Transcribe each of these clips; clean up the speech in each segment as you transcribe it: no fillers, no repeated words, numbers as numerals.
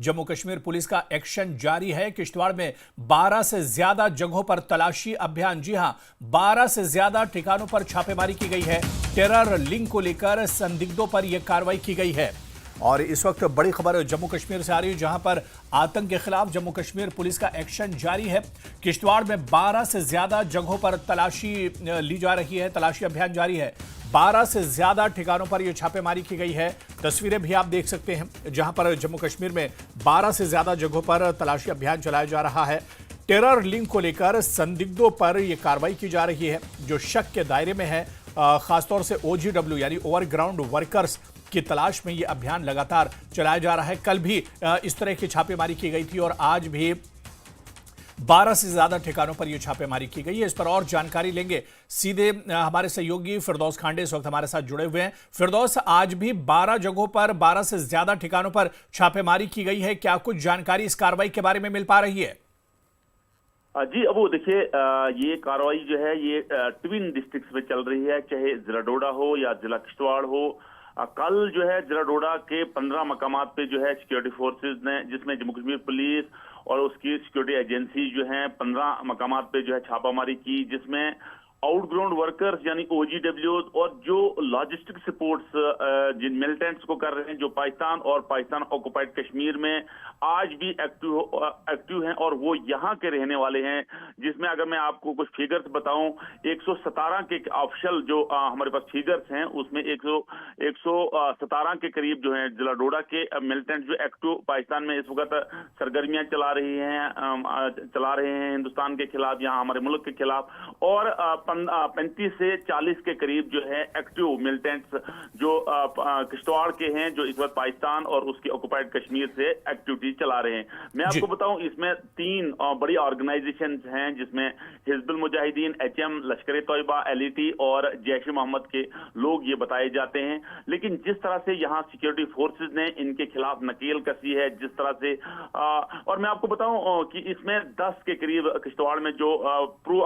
Jammu Kashmir police का action जारी है। किश्तवाड़ में 12 से ज्यादा जगहों पर तलाशी अभियान, जी हां, 12 से ज्यादा ठिकानों पर छापेमारी की गई है। टेरर लिंक को लेकर संदिग्धों पर यह कार्रवाई की गई है। और इस वक्त बड़ी खबर जम्मू कश्मीर से आ रही है, जहां पर आतंक के खिलाफ जम्मू कश्मीर पुलिस का एक्शन जारी है। किश्तवाड़ में 12 से ज्यादा जगहों पर तलाशी ली जा रही है, तलाशी अभियान जारी है। 12 से ज्यादा ठिकानों पर यह छापेमारी की गई है। तस्वीरें भी आप देख सकते हैं, जहां पर जम्मू कश्मीर में 12 से ज्यादा जगहों पर तलाशी अभियान चलाया जा रहा है। टेरर लिंक को लेकर संदिग्धों पर यह कार्रवाई की जा रही है, जो शक के दायरे में है। खासतौर से OGW यानी ओवरग्राउंड वर्कर्स की तलाश में यह अभियान लगातार चलाया जा रहा है। कल भी इस तरह की छापेमारी की गई थी और आज भी 12 से ज्यादा ठिकानों पर यह छापेमारी की गई है। इस पर और जानकारी लेंगे सीधे हमारे सहयोगी फिरदौस खांडे इस वक्त हमारे साथ जुड़े हुए हैं। फिरदौस, आज भी 12 जगहों पर 12 से ज्यादा ठिकानों पर छापेमारी की गई है। क्या कुछ जानकारी इस कार्रवाई के बारे में मिल पा रही है? जी अबू देखिए, ये कार्रवाई जो है ये ट्विन डिस्ट्रिक्ट्स में चल रही है, चाहे जिला डोडा हो या जिला किश्तवाड़ हो। कल जो है जिला डोडा के 15 मकामात पे जो है सिक्योरिटी फोर्सेज ने, जिसमें जम्मू कश्मीर पुलिस और उसकी सिक्योरिटी एजेंसी जो है 15 मकामात पे जो है छापामारी की, जिसमें आउटग्राउंड वर्कर्स यानी OGW और जो लॉजिस्टिक सपोर्ट्स जिन मिलिटेंट्स को कर रहे हैं, जो पाकिस्तान और पाकिस्तान ऑक्युपाइड कश्मीर में आज भी एक्टिव हैं और वो यहाँ के रहने वाले हैं। जिसमें अगर मैं आपको कुछ फिगर्स बताऊं, 117 के ऑफिशियल जो हमारे पास फिगर्स हैं, उसमें 117 के करीब जो है जिला डोडा के मिलिटेंट जो एक्टिव पाकिस्तान में इस वक्त सरगर्मियां चला रहे हैं हिंदुस्तान के खिलाफ, यहाँ हमारे मुल्क के खिलाफ। और 35 से 40 के करीब जो है एक्टिव मिलिटेंट्स जो किश्तवाड़ के हैं, जो इस वक्त पाकिस्तान और उसके ऑक्युपाइड कश्मीर से एक्टिविटी चला रहे हैं। मैं आपको बताऊं, इसमें 3 बड़ी ऑर्गेनाइजेशंस हैं, जिसमें हिजबुल मुजाहिदीन, HM, लश्कर तोयबा, LET और जैश ए मोहम्मद के लोग ये बताए जाते हैं। लेकिन जिस तरह से यहाँ सिक्योरिटी फोर्सेज ने इनके खिलाफ नकेल कसी है, जिस तरह से और मैं आपको बताऊं कि इसमें 10 के करीब किश्तवाड़ में जो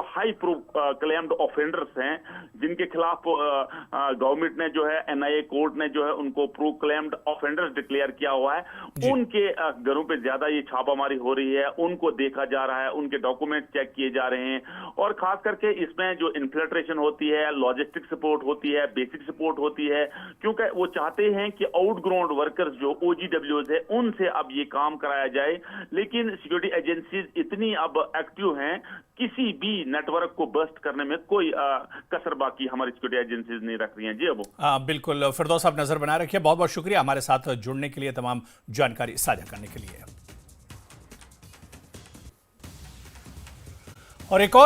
हाई प्रूफ क्लेम्ड ऑफेंडर्स हैं, जिनके खिलाफ गवर्नमेंट ने जो है NIA कोर्ट ने जो है उनको प्रूव क्लेम्ड ऑफेंडर्स डिक्लेयर किया हुआ है, उनके घरों पे ज्यादा ये छापामारी हो रही है। उनको देखा जा रहा है, उनके डॉक्यूमेंट चेक किए जा रहे हैं और खास करके इसमें जो इन्फिल्ट्रेशन होती है, लॉजिस्टिक सपोर्ट होती है, बेसिक सपोर्ट होती है, क्योंकि वो चाहते हैं कि आउटग्राउंड वर्कर्स जो OGWs है उनसे अब ये काम कराया जाए। लेकिन सिक्योरिटी एजेंसीज इतनी अब एक्टिव हैं, किसी भी नेटवर्क को बस्ट करने में कोई कसर बाकी हमारी सिक्योरिटी एजेंसीज नहीं रख रही हैं। जी अबू। बिल्कुल फिरदौस, आप नजर बनाए रखिए। बहुत बहुत शुक्रिया हमारे साथ जुड़ने के लिए, तमाम जानकारी साझा करने के लिए। और एक और